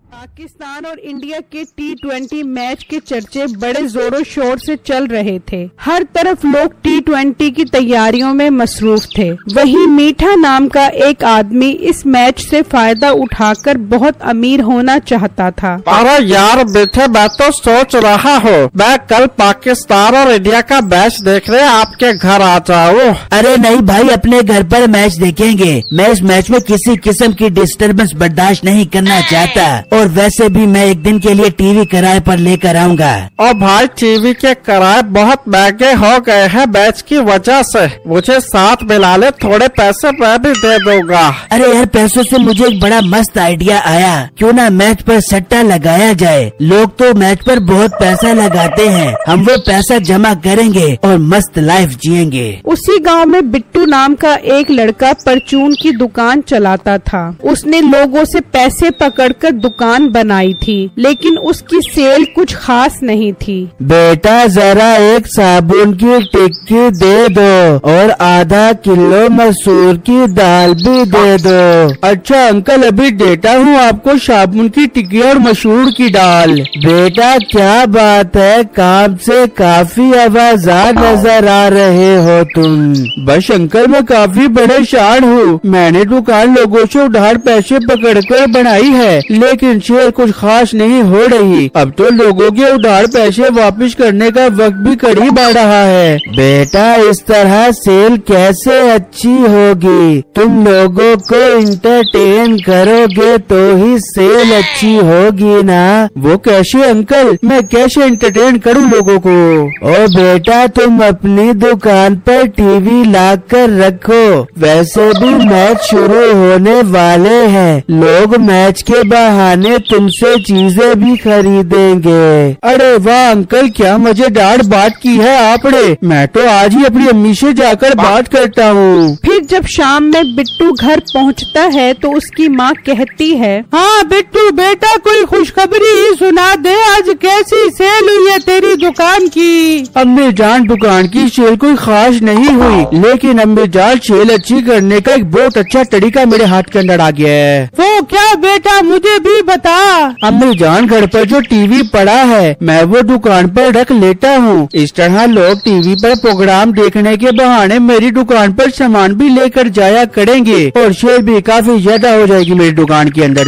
पाकिस्तान और इंडिया के T20 match के चर्चे बड़े जोरों शोर से चल रहे थे। हर तरफ लोग T20 की तैयारियों में मसरूफ थे। वहीं मीठा नाम का एक आदमी इस मैच से फायदा उठाकर बहुत अमीर होना चाहता था। अरे यार बेटे, मैं तो सोच रहा हूँ मैं कल पाकिस्तान और इंडिया का मैच देखने आपके घर आ जाऊँ। अरे नहीं भाई, अपने घर पर मैच देखेंगे। मैं इस मैच में किसी किस्म की डिस्टर्बेंस बर्दाश्त नहीं करना चाहता। और वैसे भी मैं एक दिन के लिए टीवी किराए पर लेकर आऊंगा। और भाई टीवी के किराए बहुत महंगे हो गए हैं मैच की वजह से। मुझे साथ मिला ले, थोड़े पैसे मैं भी दे दूंगा। अरे यार, पैसों से मुझे एक बड़ा मस्त आइडिया आया। क्यों ना मैच पर सट्टा लगाया जाए। लोग तो मैच पर बहुत पैसा लगाते हैं। हम वो पैसा जमा करेंगे और मस्त लाइफ जिएंगे। उसी गांव में बिट्टू नाम का एक लड़का परचून की दुकान चलाता था। उसने लोगों से पैसे पकड़कर दुकान बनाई थी, लेकिन उसकी सेल कुछ खास नहीं थी। बेटा, जरा एक साबुन की टिक्की दे दो और आधा किलो मसूर की दाल भी दे दो। अच्छा अंकल, अभी देता हूँ आपको साबुन की टिक्की और मसूर की दाल। बेटा, क्या बात है, काम से काफी आवाज़ार नजर आ रहे हो तुम। बस अंकल, मैं काफी परेशान हूँ। मैंने दुकान लोगों से उधार पैसे पकड़कर बनाई है, लेकिन सेल कुछ खास नहीं हो रही। अब तो लोगों के उधार पैसे वापस करने का वक्त भी करीब आ रहा है। बेटा, इस तरह सेल कैसे अच्छी होगी। तुम लोगों को इंटरटेन करोगे तो ही सेल अच्छी होगी ना। वो कैसे अंकल, मैं कैसे इंटरटेन करूँ लोगों को। ओ बेटा, तुम अपनी दुकान पर टीवी ला कर रखो। वैसे भी मैच शुरू होने वाले हैं। लोग मैच के बहाने तुमसे चीजें भी खरीदेंगे। अरे वाह अंकल, क्या मजेदार बात की है आपने। मैं तो आज ही अपनी अम्मी से जाकर बात करता हूँ। फिर जब शाम में बिट्टू घर पहुँचता है तो उसकी माँ कहती है, हाँ बिट्टू बेटा, कोई खुशखबरी ही सुना दे। आज कैसी सेल हुई है तेरी दुकान की। अम्मी जान, दुकान की सेल कोई खास नहीं हुई, लेकिन अम्मी जान सेल अच्छी करने का एक बहुत अच्छा तरीका मेरे हाथ के अंदर आ गया है। वो क्या बेटा, मुझे भी बता। अम्मी जान, घर पर जो टीवी पड़ा है मैं वो दुकान पर रख लेता हूँ। इस तरह लोग टीवी पर प्रोग्राम देखने के बहाने मेरी दुकान पर सामान भी लेकर जाया करेंगे और सेल भी काफी ज्यादा हो जाएगी मेरी दुकान के अंदर।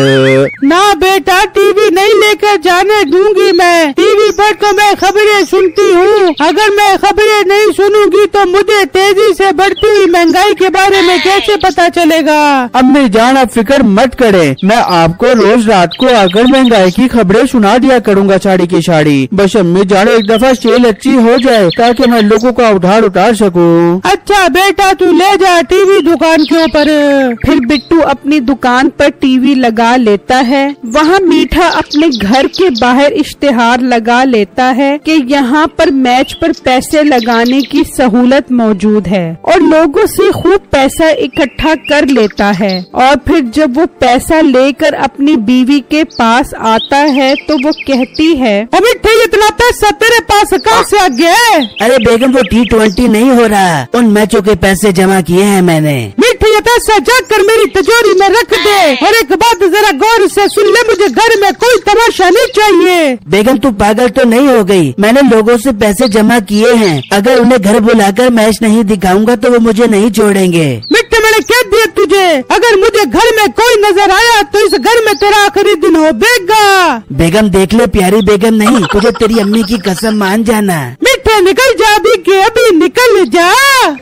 ना बेटा, टीवी नहीं लेकर जाने दूंगी मैं। टीवी पर तो मैं खबरें सुनती हूँ। अगर मैं खबरें नहीं सुनूंगी तो मुझे तेजी से बढ़ती हुई महंगाई के बारे में कैसे पता चलेगा। अम्मी जान, आप फिक्र मत करें, मैं आपको रोज रात को आकर महंगाई की खबरें सुना दिया करूंगा साड़ी की साड़ी। बस अम्मी जान, एक दफा सेल अच्छी हो जाए ताकि मैं लोगों का उधार उतार सकूं। अच्छा बेटा, तू ले जा टीवी दुकान के ऊपर। फिर बिट्टू अपनी दुकान पर टीवी लगा लेता है। वहाँ मीठा अपने घर के बाहर इश्तेहार लगा लेता है कि यहाँ पर मैच पर पैसे लगाने की सहूलत मौजूद है और लोगों से खूब पैसा इकट्ठा कर लेता है। और फिर जब वो पैसा लेकर अपनी बीवी के पास आता है तो वो कहती है, मिठे, इतना पैसा तेरे पास कहाँ से आ गया है? अरे बेगम, वो T20 नहीं हो रहा, उन मैचों के पैसे जमा किए हैं मैंने। मिठे, ये पैसा जाकर मेरी तिजोरी में रख दे। और एक बात जरा गौर से सुन ले, मुझे घर में कोई तमाशा नहीं चाहिए। बेगम, तू पागल तो नहीं हो गई? मैंने लोगों से पैसे जमा किए हैं। अगर उन्हें घर बुलाकर मैच नहीं दिखाऊंगा तो वो मुझे नहीं छोड़ेंगे। मिठे, मैंने कह दिया तुझे, अगर मुझे घर में कोई नजर आया तो इस घर में तेरा आखिरी दिन हो बेगा। बेगम देख ले, प्यारी बेगम नहीं, तुझे तेरी अम्मी की कसम मान जाना। मीठा, निकल जा अभी के अभी, निकल जा।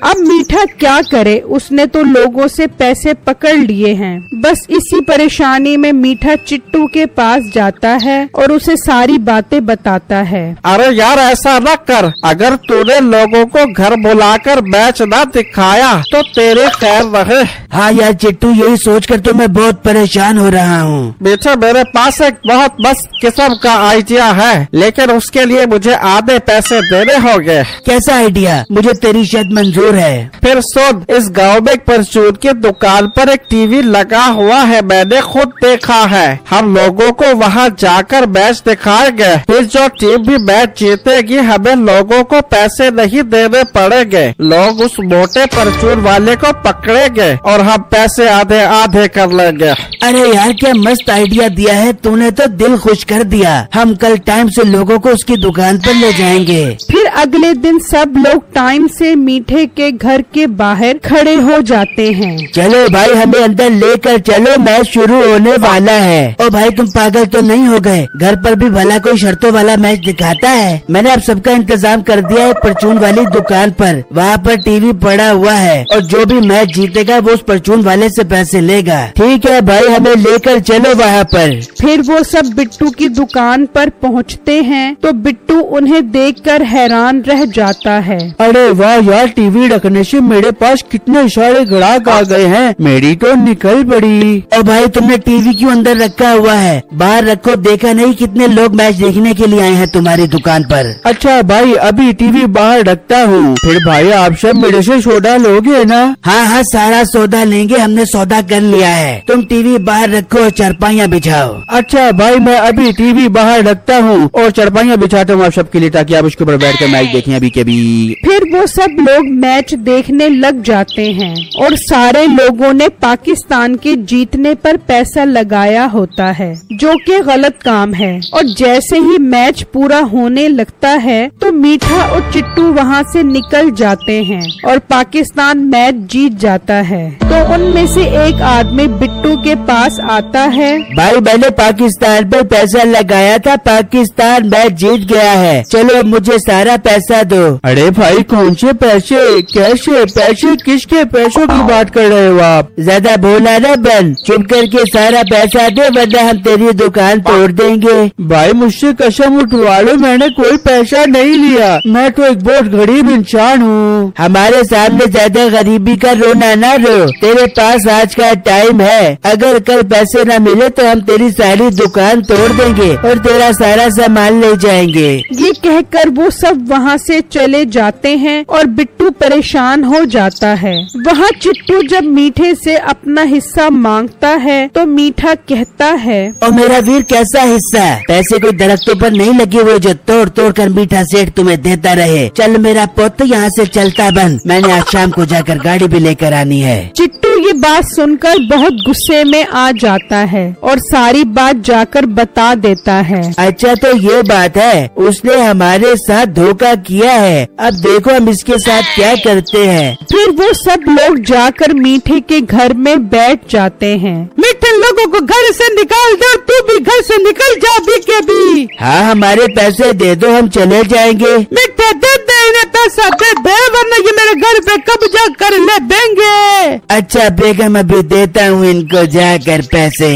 अब मीठा क्या करे, उसने तो लोगों से पैसे पकड़ लिए हैं। बस इसी परेशानी में मीठा चिट्टू के पास जाता है और उसे सारी बातें बताता है। अरे यार, ऐसा न कर। अगर तूने लोगों को घर बुलाकर मैच न दिखाया तो तेरे खैर रहे। हाँ यार चिट्टू, यही सोचकर तो मैं बहुत परेशान हो रहा हूँ। बेटा, मेरे पास एक बहुत मस्त किस्म का आइडिया है, लेकिन उसके लिए मुझे आधे पैसे देने होंगे। क्या कैसा आइडिया, मुझे तेरी शर्त मंजूर है। फिर सुन, इस गांव में एक परचून की दुकान पर एक टीवी लगा हुआ है, मैंने खुद देखा है। हम लोगों को वहां जाकर मैच दिखाएंगे, फिर जो टीम भी मैच जीतेगी हमें लोगों को पैसे नहीं देने पड़ेंगे। लोग उस मोटे परचून वाले को पकड़ेंगे और हम पैसे आधे आधे कर लेंगे। अरे यार क्या मस्त आइडिया दिया है तूने, तो दिल खुश कर दिया। हम कल टाइम से लोगों को उसकी दुकान पर ले जाएंगे। फिर अगले दिन सब लोग टाइम से मीठे के घर के बाहर खड़े हो जाते हैं। चलो भाई हमें अंदर लेकर चलो, मैच शुरू होने वाला है। ओ भाई तुम पागल तो नहीं हो गए, घर पर भी भला कोई शर्तों वाला मैच दिखाता है। मैंने अब सबका इंतजाम कर दिया है परचून वाली दुकान पर, वहाँ पर टीवी पड़ा हुआ है और जो भी मैच जीतेगा वो उस परचून वाले से पैसे लेगा। ठीक है भाई हमें लेकर चलो वहाँ पर। फिर वो सब बिट्टू की दुकान पर पहुँचते हैं तो बिट्टू उन्हें देखकर हैरान रह जाता है। अरे वाह यार, टीवी रखने से मेरे पास कितने सारे ग्राहक आ गए हैं, मेरी तो निकल पड़ी। ओ भाई तुमने टीवी क्यों अंदर रखा हुआ है, बाहर रखो, देखा नहीं कितने लोग मैच देखने के लिए आए हैं तुम्हारी दुकान पर। अच्छा भाई अभी टीवी बाहर रखता हूँ। फिर भाई आप सब मेरे से सौदा लोगे ना? हाँ हाँ सारा सौदा लेंगे, हमने सौदा कर लिया है। तुम टीवी बाहर रखो और चारपाइयाँ बिछाओ। अच्छा भाई मैं अभी टीवी बाहर रखता हूँ और चारपाइयाँ बिछाता हूँ आप सबके लिए, ताकि आप उसके ऊपर बैठ कर मैच देखें अभी के भी। फिर वो सब लोग मैच देखने लग जाते हैं और सारे लोगों ने पाकिस्तान के जीतने पर पैसा लगाया होता है, जो कि गलत काम है। और जैसे ही मैच पूरा होने लगता है तो मीठा और चिट्टू वहाँ से निकल जाते हैं और पाकिस्तान मैच जीत जाता है। तो उनमें से एक आदमी बिट्टू के पास आता है। भाई मैंने पाकिस्तान पर पैसा लगाया था, पाकिस्तान मैच जीत गया है, चलो मुझे सारा पैसा दो। अरे भाई कौन से पैसे, कैसे पैसे, किसके पैसों की बात कर रहे हो आप? ज्यादा बोला ना बन, चुप करके सारा पैसा दे वरना हम तेरी दुकान तोड़ देंगे। भाई मुझसे कसम उठवा लो, मैंने कोई पैसा नहीं लिया, मैं तो एक बहुत गरीब इंसान हूँ। हमारे सामने ज्यादा गरीबी का रोना ना रो, तेरे पास आज का टाइम है, अगर कल पैसे न मिले तो हम तेरी सारी दुकान तोड़ देंगे और तेरा सारा सामान ले जाएंगे। ये कहकर वो सब वहाँ से चले जाते हैं और बिट्टू परेशान हो जाता है। वहाँ चिट्टू जब मीठे से अपना हिस्सा मांगता है तो मीठा कहता है, और मेरा वीर कैसा हिस्सा, पैसे कोई दरख्तों पर नहीं लगे हुए जो तोड़ तोड़ कर मीठा सेठ तुम्हें देता रहे। चल मेरा पुत्र यहाँ से चलता बन, मैंने आज शाम को जाकर गाड़ी भी लेकर आनी है। चिट्टू ये बात सुनकर बहुत गुस्से में आ जाता है और सारी बात जाकर बता देता है। अच्छा तो ये बात है, उसने हमारे साथ धोखा किया है, अब देखो हम इसके साथ क्या करते हैं। फिर वो सब लोग जाकर मीठे के घर में बैठ जाते हैं। मीठे लोगों को घर से निकाल दो, तू भी घर से निकल जा भी के भी। हाँ हमारे पैसे दे दो, हम चले जाएंगे। मीठे दे दे इन्हें पैसा, दे दे वरना ये मेरे घर पे कब्जा कर ले देंगे। अच्छा बेगम अभी देता हूँ इनको जाकर पैसे।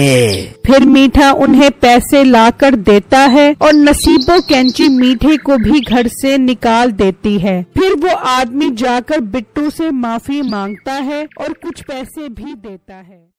फिर मीठा उन्हें पैसे लाकर देता है और नसीबो कैंची मीठे को भी घर से निकाल देती है। फिर वो आदमी जाकर बिट्टू से माफी मांगता है और कुछ पैसे भी देता है।